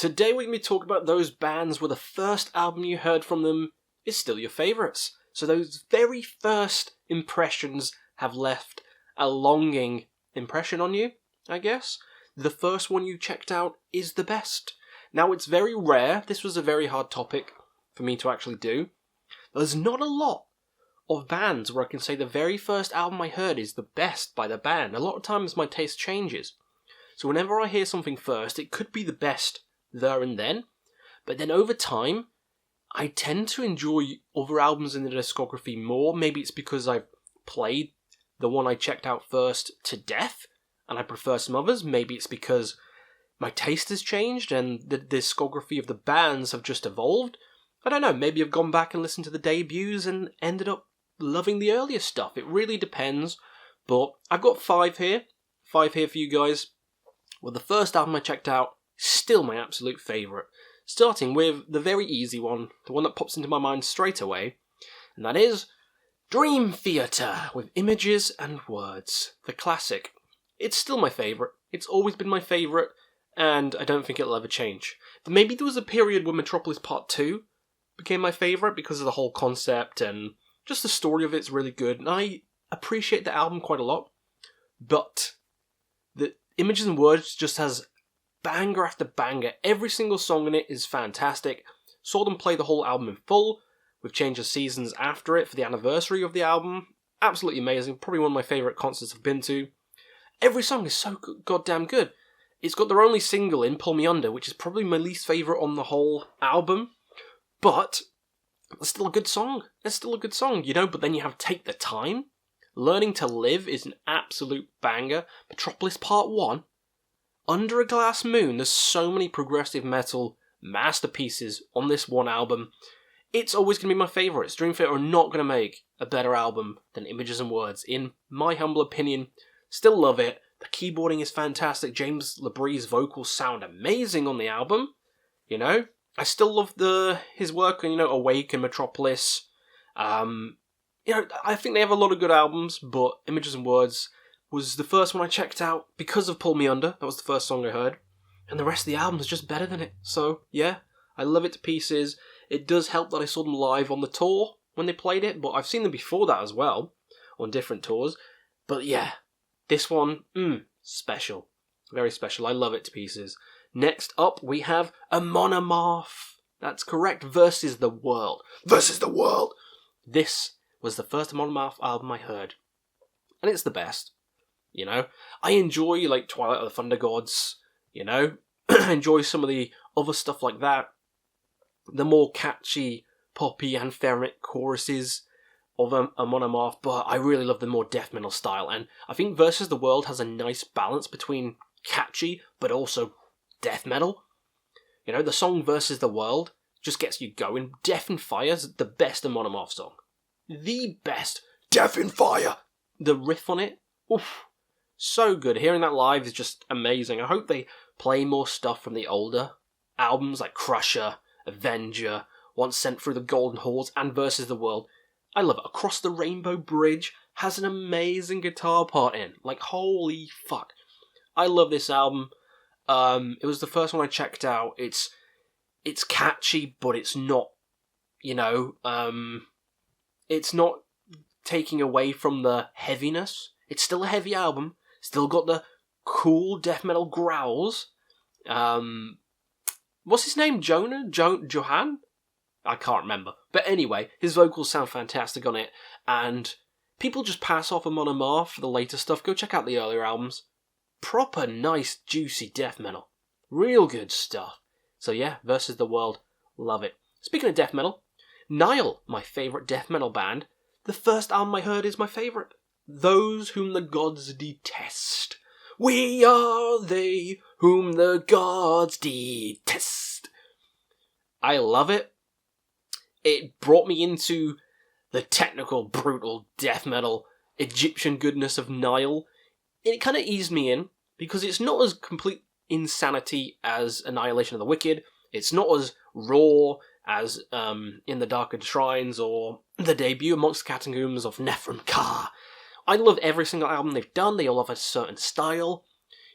Today we're going to be talking about those bands where the first album you heard from them is still your favourites. So those very first impressions have left a longing impression on you, I guess. The first one you checked out is the best. Now, it's very rare. This was a very hard topic for me to actually do. There's not a lot of bands where I can say the very first album I heard is the best by the band. A lot of times my taste changes. So whenever I hear something first, it could be the best there and then. But then over time, I tend to enjoy other albums in the discography more. Maybe it's because I've played the one I checked out first to death, and I prefer some others. Maybe it's because my taste has changed and the discography of the bands have just evolved. I don't know, maybe I've gone back and listened to the debuts and ended up loving the earlier stuff. It really depends. But I've got five here for you guys. Well, the first album I checked out, still my absolute favourite. Starting with the very easy one, the one that pops into my mind straight away, and that is Dream Theater with Images and Words, the classic. It's still my favourite. It's always been my favourite, and I don't think it'll ever change. Maybe there was a period where Metropolis Part 2 became my favourite because of the whole concept and just the story of it's really good, and I appreciate the album quite a lot. But the Images and Words just has banger after banger. Every single song in it is fantastic. Saw them play the whole album in full, with change of seasons after it for the anniversary of the album. Absolutely amazing. Probably one of my favourite concerts I've been to. Every song is so goddamn good. It's got their only single in, Pull Me Under, which is probably my least favourite on the whole album. But it's still a good song. It's still a good song, you know. But then you have Take the Time. Learning to Live is an absolute banger. Metropolis Part 1. Under a Glass Moon. There's so many progressive metal masterpieces on this one album. It's always going to be my favourites. Dream Theater are not going to make a better album than Images and Words, in my humble opinion. Still love it. The keyboarding is fantastic. James LeBrie's vocals sound amazing on the album. You know, I still love his work on, Awake and Metropolis. I think they have a lot of good albums, but Images and Words was the first one I checked out because of Pull Me Under. That was the first song I heard. And the rest of the album is just better than it. So, yeah, I love it to pieces. It does help that I saw them live on the tour when they played it, but I've seen them before that as well, on different tours. But yeah, this one, special. Very special. I love it to pieces. Next up, we have Amon Amarth. That's correct. Versus the World. Versus the World! This was the first Amon Amarth album I heard. And it's the best. You know? I enjoy, Twilight of the Thunder Gods. You know? I enjoy some of the other stuff like that. The more catchy, poppy, anthemic choruses of Amon Amarth, but I really love the more death metal style, and I think Versus the World has a nice balance between catchy, but also death metal. You know, the song Versus the World just gets you going. Death and Fire's the best Amon Amarth song. The best. Death and Fire! The riff on it, oof, so good. Hearing that live is just amazing. I hope they play more stuff from the older albums like Crusher, Avenger, Once Sent Through the Golden Halls, and Versus the World. I love it. Across the Rainbow Bridge has an amazing guitar part in. Holy fuck. I love this album. It was the first one I checked out. It's catchy, but it's not, it's not taking away from the heaviness. It's still a heavy album. Still got the cool death metal growls. What's his name? Johan? I can't remember. But anyway, his vocals sound fantastic on it, and people just pass off Amon Amarth for the later stuff. Go check out the earlier albums. Proper nice, juicy death metal. Real good stuff. So yeah, Versus the World. Love it. Speaking of death metal, Nile, my favourite death metal band. The first album I heard is my favourite. Those Whom the Gods Detest. We are they whom the gods detest. I love it. It brought me into the technical, brutal death metal Egyptian goodness of Nile. It kind of eased me in, because it's not as complete insanity as Annihilation of the Wicked. It's not as raw as In the Darker Shrines or the debut Amongst the Catacombs of Nephrim Ka. I love every single album they've done. They all have a certain style,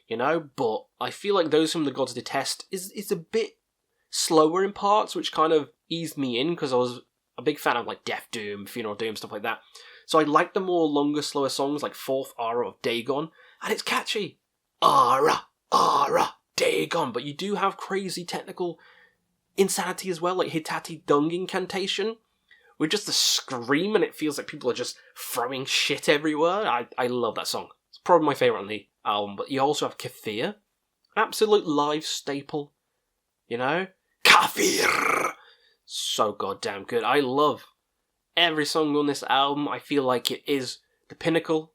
but I feel like Those Whom the Gods Detest is a bit slower in parts, which kind of eased me in because I was a big fan of like Death Doom, Funeral Doom, stuff like that. So I like the more longer, slower songs like Fourth Aura of Dagon, and it's catchy. Aura, Aura, Dagon. But you do have crazy technical insanity as well, like Hitati Dung Incantation, with just the scream, and it feels like people are just throwing shit everywhere. I love that song. It's probably my favourite on the album. But you also have Kafir, absolute live staple, you know? Kafir! So goddamn good. I love every song on this album. I feel like it is the pinnacle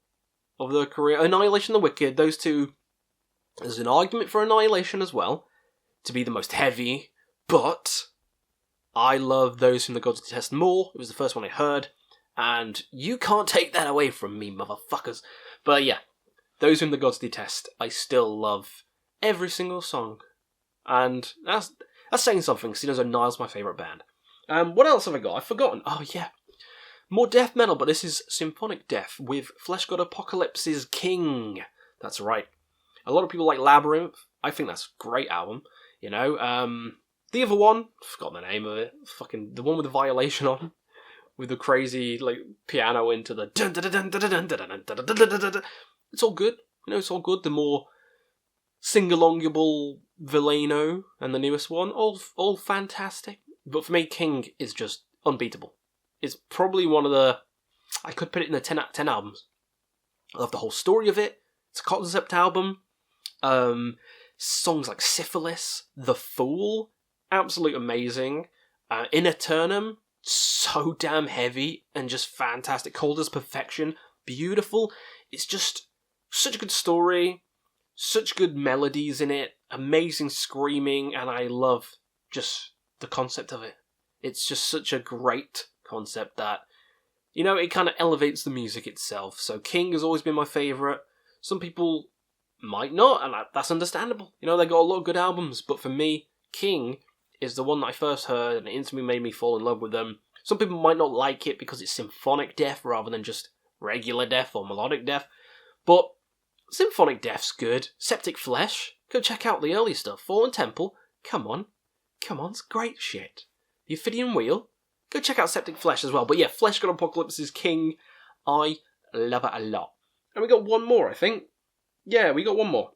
of their career. Annihilation and The Wicked, those two, there's an argument for Annihilation as well, to be the most heavy, but I love Those Whom the Gods Detest more. It was the first one I heard, and you can't take that away from me, motherfuckers. But yeah, Those Whom the Gods Detest, I still love every single song. And that's saying something, seeing as though Nile's my favourite band. What else have I got? I've forgotten. Oh yeah, more death metal, but this is symphonic death with Fleshgod Apocalypse's King. That's right. A lot of people like Labyrinth. I think that's a great album. You know, the other one, forgot the name of it. Fucking the one with the violation on, with the crazy like piano into the dun dun dun dun dun dun dun dun. It's all good. You know, it's all good. The more sing-alongable Villano and the newest one, all fantastic. But for me, King is just unbeatable. It's probably one of the... I could put it in the 10 out of 10 albums. I love the whole story of it. It's a concept album. Songs like Syphilis, The Fool, absolutely amazing. In Eternum, so damn heavy and just fantastic. Cold as Perfection, beautiful. It's just such a good story, such good melodies in it, amazing screaming, and I love just the concept of it. It's just such a great concept that, you know, it kind of elevates the music itself. So King has always been my favourite. Some people might not, and that's understandable. You know, they got a lot of good albums, but for me, King is the one that I first heard and it instantly made me fall in love with them. Some people might not like it because it's symphonic death rather than just regular death or melodic death, but symphonic death's good. Septic Flesh, go check out the early stuff. Fallen Temple, come on, it's great shit. The Ophidian Wheel, go check out Septic Flesh as well. But yeah, Fleshgod Apocalypse's King, I love it a lot. And we got one more, I think. Yeah, we got one more.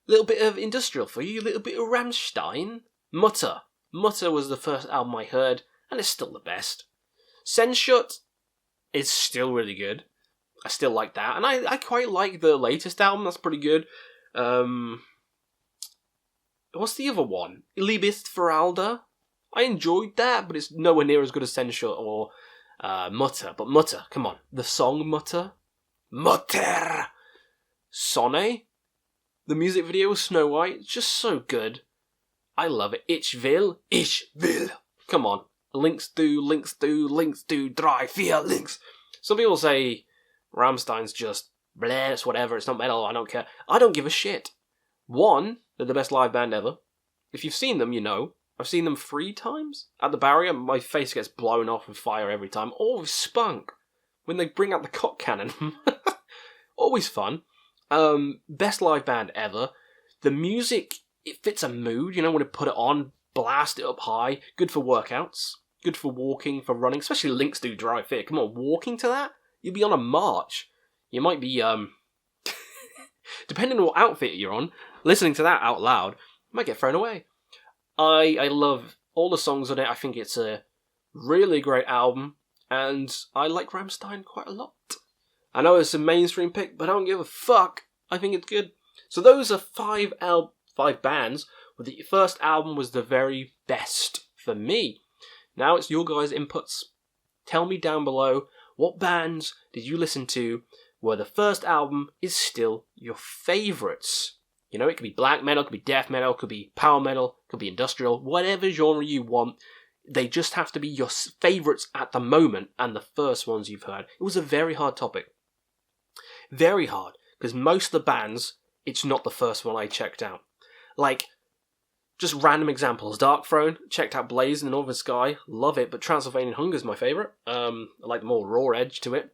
Little bit of industrial for you, a little bit of Rammstein. Mutter. Mutter was the first album I heard, and it's still the best. Senshut is still really good. I still like that, and I quite like the latest album, that's pretty good. What's the other one? Liebest Veralda. I enjoyed that, but it's nowhere near as good as Senshut or Mutter. But Mutter, come on. The song Mutter. Mutter! Sonne. The music video with Snow White. It's just so good. I love it. Ich will. Come on. Links do, 3, 4 links. Some people say Rammstein's just bleh, it's whatever, it's not metal, I don't care. I don't give a shit. One, they're the best live band ever. If you've seen them, you know. I've seen them 3 times. At the Barrier, my face gets blown off with fire every time. Always spunk. When they bring out the cock cannon. Always fun. Best live band ever. The music, it fits a mood, you know, when you put it on, blast it up high. Good for workouts. Good for walking, for running. Especially Links Do Dry Fit. Come on, walking to that? You'd be on a march. You might be, depending on what outfit you're on, listening to that out loud, you might get thrown away. I love all the songs on it. I think it's a really great album, and I like Rammstein quite a lot. I know it's a mainstream pick, but I don't give a fuck. I think it's good. So those are 5 bands, where the first album was the very best for me. Now it's your guys' inputs. Tell me down below, what bands did you listen to where the first album is still your favourites? You know, it could be black metal, it could be death metal, it could be power metal, it could be industrial, whatever genre you want. They just have to be your favourites at the moment and the first ones you've heard. It was a very hard topic. Very hard, because most of the bands, it's not the first one I checked out. Like, just random examples. Dark Throne, checked out Blaze in the Northern Sky, love it, but Transylvanian Hunger is my favourite. I like the more raw edge to it.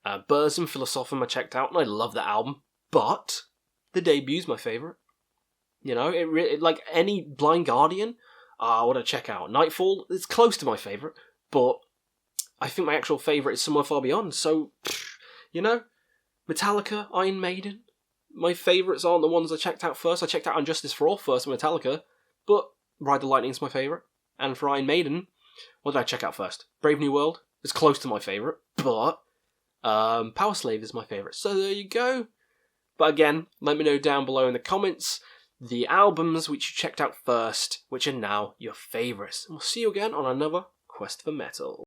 Burzum, Philosophum I checked out, and I love that album, but the debut's my favourite. You know, like any Blind Guardian, what did I check out? Nightfall, it's close to my favourite, but I think my actual favourite is Somewhere Far Beyond. So, you know, Metallica, Iron Maiden, my favourites aren't the ones I checked out first. I checked out Unjustice for All first with Metallica, but Ride the Lightning's my favourite. And for Iron Maiden, what did I check out first? Brave New World is close to my favourite, but Power Slave is my favourite. So there you go. But again, let me know down below in the comments the albums which you checked out first, which are now your favourites. And we'll see you again on another Quest for Metal.